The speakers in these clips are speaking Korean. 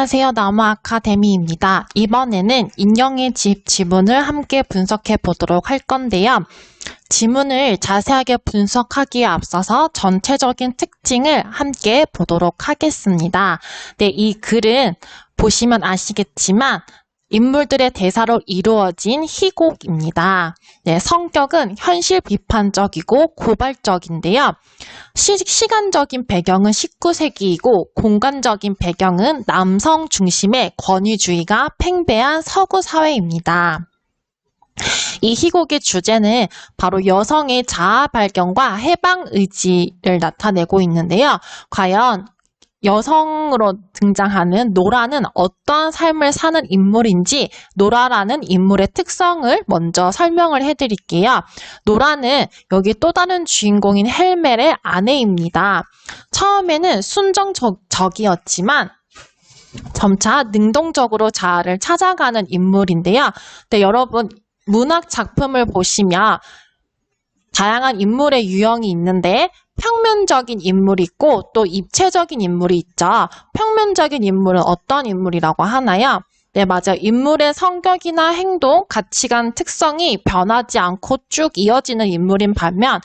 안녕하세요. 나무 아카데미입니다. 이번에는 인형의 집 지문을 함께 분석해 보도록 할 건데요. 지문을 자세하게 분석하기에 앞서서 전체적인 특징을 함께 보도록 하겠습니다. 네, 이 글은 보시면 아시겠지만 인물들의 대사로 이루어진 희곡입니다. 네, 성격은 현실 비판적이고 고발적인데요. 시간적인 배경은 19세기이고 공간적인 배경은 남성 중심의 권위주의가 팽배한 서구 사회입니다. 이 희곡의 주제는 바로 여성의 자아 발견과 해방 의지를 나타내고 있는데요. 과연 여성으로 등장하는 노라는 어떠한 삶을 사는 인물인지 노라라는 인물의 특성을 먼저 설명을 해드릴게요. 노라는 여기 또 다른 주인공인 헬멜의 아내입니다. 처음에는 순정적이었지만 점차 능동적으로 자아를 찾아가는 인물인데요. 네, 여러분 문학 작품을 보시면 다양한 인물의 유형이 있는데 평면적인 인물이 있고 또 입체적인 인물이 있죠. 평면적인 인물은 어떤 인물이라고 하나요? 네, 맞아요. 인물의 성격이나 행동, 가치관, 특성이 변하지 않고 쭉 이어지는 인물인 반면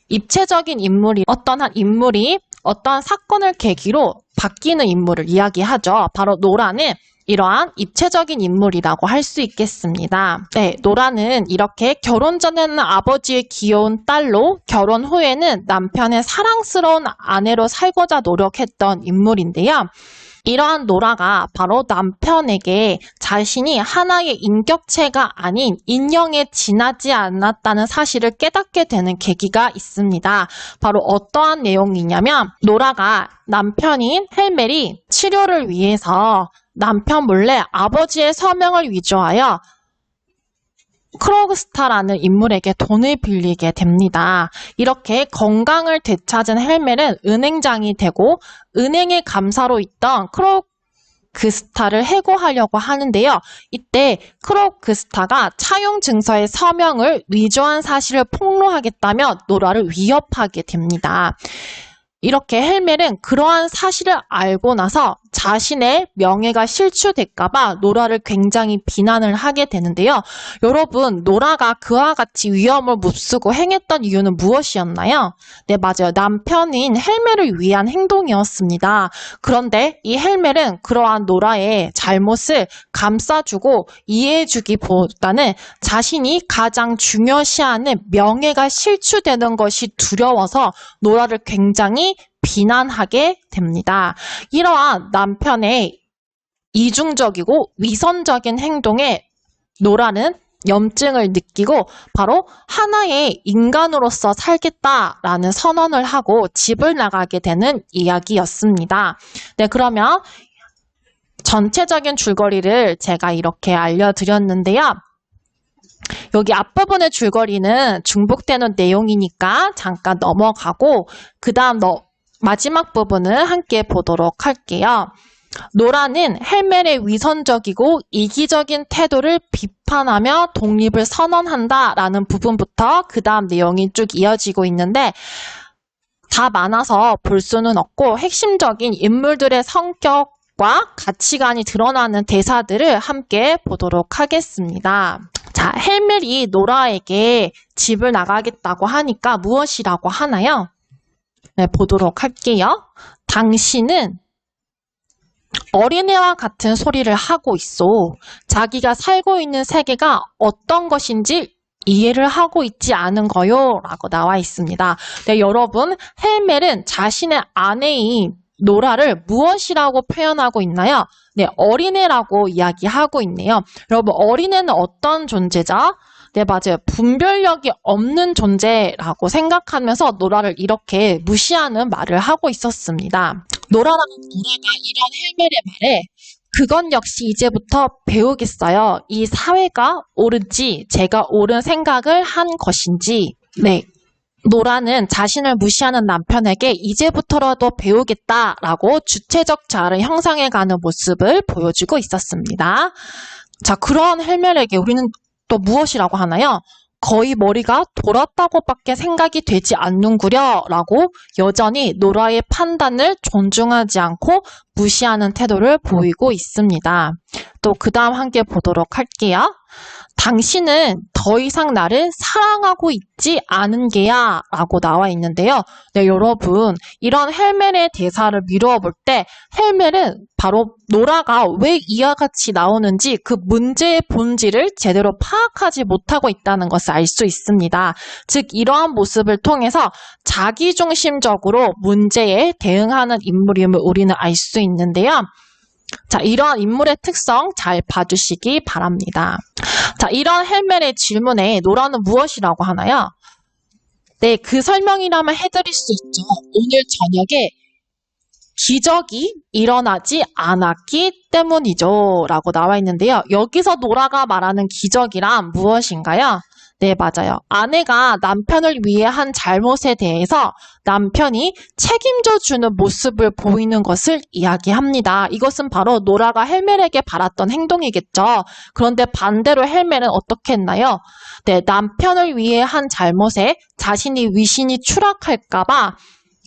입체적인 인물이 어떠한 인물이 어떠한 사건을 계기로 바뀌는 인물을 이야기하죠. 바로 노라는 이러한 입체적인 인물이라고 할 수 있겠습니다. 네, 노라는 이렇게 결혼 전에는 아버지의 귀여운 딸로 결혼 후에는 남편의 사랑스러운 아내로 살고자 노력했던 인물인데요. 이러한 노라가 바로 남편에게 자신이 하나의 인격체가 아닌 인형에 지나지 않았다는 사실을 깨닫게 되는 계기가 있습니다. 바로 어떠한 내용이냐면 노라가 남편인 헬멜이 치료를 위해서 남편 몰래 아버지의 서명을 위조하여 크로그스타라는 인물에게 돈을 빌리게 됩니다. 이렇게 건강을 되찾은 헬멜은 은행장이 되고 은행의 감사로 있던 크로그스타를 해고하려고 하는데요. 이때 크로그스타가 차용 증서의 서명을 위조한 사실을 폭로하겠다며 노라를 위협하게 됩니다. 이렇게 헬멜은 그러한 사실을 알고 나서 자신의 명예가 실추될까봐 노라를 굉장히 비난을 하게 되는데요. 여러분, 노라가 그와 같이 위험을 무릅쓰고 행했던 이유는 무엇이었나요? 네, 맞아요. 남편인 헬멜을 위한 행동이었습니다. 그런데 이 헬멜은 그러한 노라의 잘못을 감싸주고 이해해주기보다는 자신이 가장 중요시하는 명예가 실추되는 것이 두려워서 노라를 굉장히 비난하게 됩니다. 이러한 남편의 이중적이고 위선적인 행동에 노라는 염증을 느끼고 바로 하나의 인간으로서 살겠다라는 선언을 하고 집을 나가게 되는 이야기였습니다. 네, 그러면 전체적인 줄거리를 제가 이렇게 알려드렸는데요. 여기 앞부분의 줄거리는 중복되는 내용이니까 잠깐 넘어가고 그 다음 마지막 부분을 함께 보도록 할게요. 노라는 헬멜의 위선적이고 이기적인 태도를 비판하며 독립을 선언한다라는 부분부터 그 다음 내용이 쭉 이어지고 있는데 다 많아서 볼 수는 없고 핵심적인 인물들의 성격과 가치관이 드러나는 대사들을 함께 보도록 하겠습니다. 자, 헬멜이 노라에게 집을 나가겠다고 하니까 무엇이라고 하나요? 네, 보도록 할게요. 당신은 어린애와 같은 소리를 하고 있어. 자기가 살고 있는 세계가 어떤 것인지 이해를 하고 있지 않은 거요. 라고 나와 있습니다. 네, 여러분, 헬멜은 자신의 아내인 노라를 무엇이라고 표현하고 있나요? 네, 어린애라고 이야기하고 있네요. 여러분, 어린애는 어떤 존재죠? 네, 맞아요. 분별력이 없는 존재라고 생각하면서 노라를 이렇게 무시하는 말을 하고 있었습니다. 노라가 이런 헬멜의 말에 그건 역시 이제부터 배우겠어요. 이 사회가 옳은지 제가 옳은 생각을 한 것인지. 네. 노라는 자신을 무시하는 남편에게 이제부터라도 배우겠다라고 주체적 자아를 형성해가는 모습을 보여주고 있었습니다. 자, 그런 헬멜에게 우리는 또 무엇이라고 하나요? 거의 머리가 돌았다고밖에 생각이 되지 않는구려 라고 여전히 노라의 판단을 존중하지 않고 무시하는 태도를 보이고 있습니다. 또 그 다음 함께 보도록 할게요. 당신은 더 이상 나를 사랑하고 있지 않은 게야 라고 나와 있는데요. 네, 여러분 이런 헬멜의 대사를 미루어 볼 때 헬멜은 바로 노라가 왜 이와 같이 나오는지 그 문제의 본질을 제대로 파악하지 못하고 있다는 것을 알 수 있습니다. 즉 이러한 모습을 통해서 자기중심적으로 문제에 대응하는 인물임을 우리는 알 수 있는데요. 자, 이러한 인물의 특성 잘 봐주시기 바랍니다. 자, 이런 헬멜의 질문에 노라는 무엇이라고 하나요? 네, 그 설명이라면 해드릴 수 있죠. 오늘 저녁에 기적이 일어나지 않았기 때문이죠. 라고 나와 있는데요. 여기서 노라가 말하는 기적이란 무엇인가요? 네, 맞아요. 아내가 남편을 위해 한 잘못에 대해서 남편이 책임져 주는 모습을 보이는 것을 이야기합니다. 이것은 바로 노라가 헬멜에게 바랐던 행동이겠죠. 그런데 반대로 헬멜은 어떻게 했나요? 네, 남편을 위해 한 잘못에 자신이 위신이 추락할까봐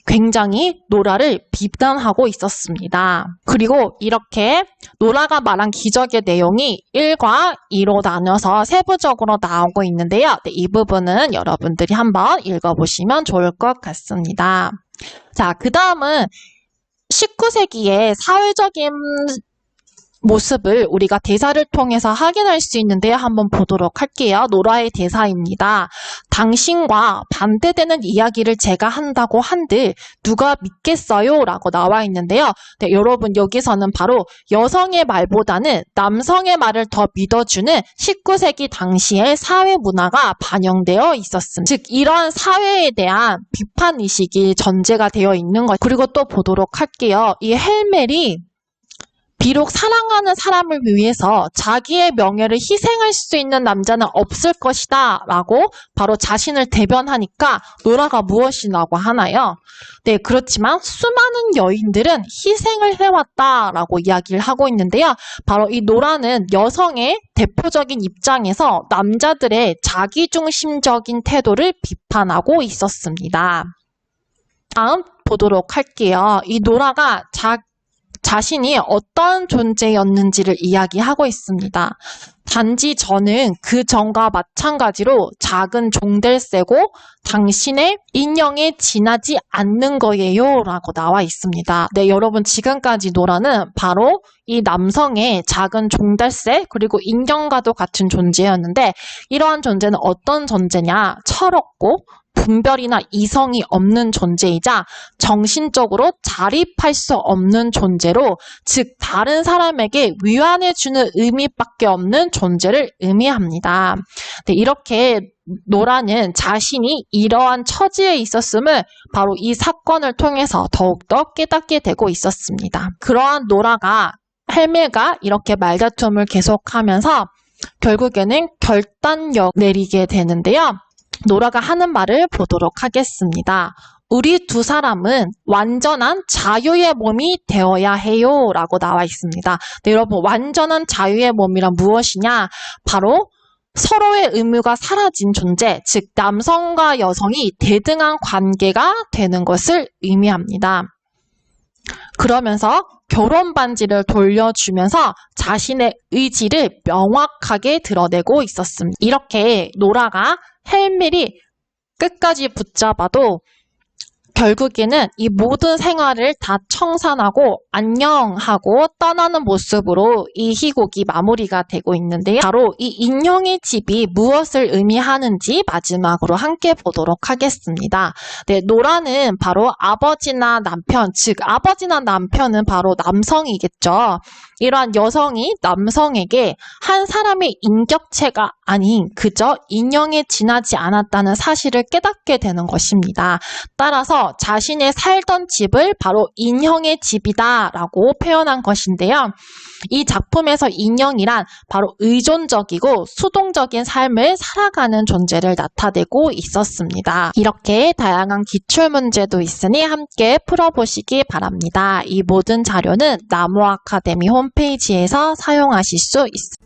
굉장히 노라를 비난하고 있었습니다. 그리고 이렇게 노라가 말한 기적의 내용이 1과 2로 나눠서 세부적으로 나오고 있는데요. 네, 이 부분은 여러분들이 한번 읽어보시면 좋을 것 같습니다. 자, 그 다음은 19세기의 사회적인 모습을 우리가 대사를 통해서 확인할 수 있는데 한번 보도록 할게요. 노라의 대사입니다. 당신과 반대되는 이야기를 제가 한다고 한들 누가 믿겠어요? 라고 나와 있는데요. 네, 여러분 여기서는 바로 여성의 말보다는 남성의 말을 더 믿어주는 19세기 당시의 사회 문화가 반영되어 있었습니다. 즉 이러한 사회에 대한 비판의식이 전제가 되어 있는 것. 그리고 또 보도록 할게요. 이 헬멜이 비록 사랑하는 사람을 위해서 자기의 명예를 희생할 수 있는 남자는 없을 것이다 라고 바로 자신을 대변하니까 노라가 무엇이라고 하나요? 네, 그렇지만 수많은 여인들은 희생을 해왔다라고 이야기를 하고 있는데요. 바로 이 노라는 여성의 대표적인 입장에서 남자들의 자기중심적인 태도를 비판하고 있었습니다. 다음 보도록 할게요. 이 노라가 자신이 어떤 존재였는지를 이야기하고 있습니다. 단지 저는 그 전과 마찬가지로 작은 종델새고 당신의 인형에 지나지 않는 거예요 라고 나와 있습니다. 네, 여러분 지금까지 노라는 바로 이 남성의 작은 종달새 그리고 인형과도 같은 존재였는데 이러한 존재는 어떤 존재냐? 철없고 분별이나 이성이 없는 존재이자 정신적으로 자립할 수 없는 존재로 즉 다른 사람에게 위안해주는 의미밖에 없는 존재를 의미합니다. 네, 이렇게 노라는 자신이 이러한 처지에 있었음을 바로 이 사건을 통해서 더욱더 깨닫게 되고 있었습니다. 그러한 노라가 헬멜과 이렇게 말다툼을 계속하면서 결국에는 결단력 내리게 되는데요. 노라가 하는 말을 보도록 하겠습니다. 우리 두 사람은 완전한 자유의 몸이 되어야 해요 라고 나와 있습니다. 네, 여러분 완전한 자유의 몸이란 무엇이냐? 바로 서로의 의무가 사라진 존재, 즉 남성과 여성이 대등한 관계가 되는 것을 의미합니다. 그러면서 결혼 반지를 돌려주면서 자신의 의지를 명확하게 드러내고 있었습니다. 이렇게 노라가 헬멜이 끝까지 붙잡아도 결국에는 이 모든 생활을 다 청산하고 안녕하고 떠나는 모습으로 이 희곡이 마무리가 되고 있는데요. 바로 이 인형의 집이 무엇을 의미하는지 마지막으로 함께 보도록 하겠습니다. 네, 노라는 바로 아버지나 남편, 즉 아버지나 남편은 바로 남성이겠죠. 이러한 여성이 남성에게 한 사람의 인격체가 아닌 그저 인형에 지나지 않았다는 사실을 깨닫게 되는 것입니다. 따라서 자신의 살던 집을 바로 인형의 집이다 라고 표현한 것인데요. 이 작품에서 인형이란 바로 의존적이고 수동적인 삶을 살아가는 존재를 나타내고 있었습니다. 이렇게 다양한 기출문제도 있으니 함께 풀어보시기 바랍니다. 이 모든 자료는 나무 아카데미 홈페이지에서 사용하실 수 있습니다.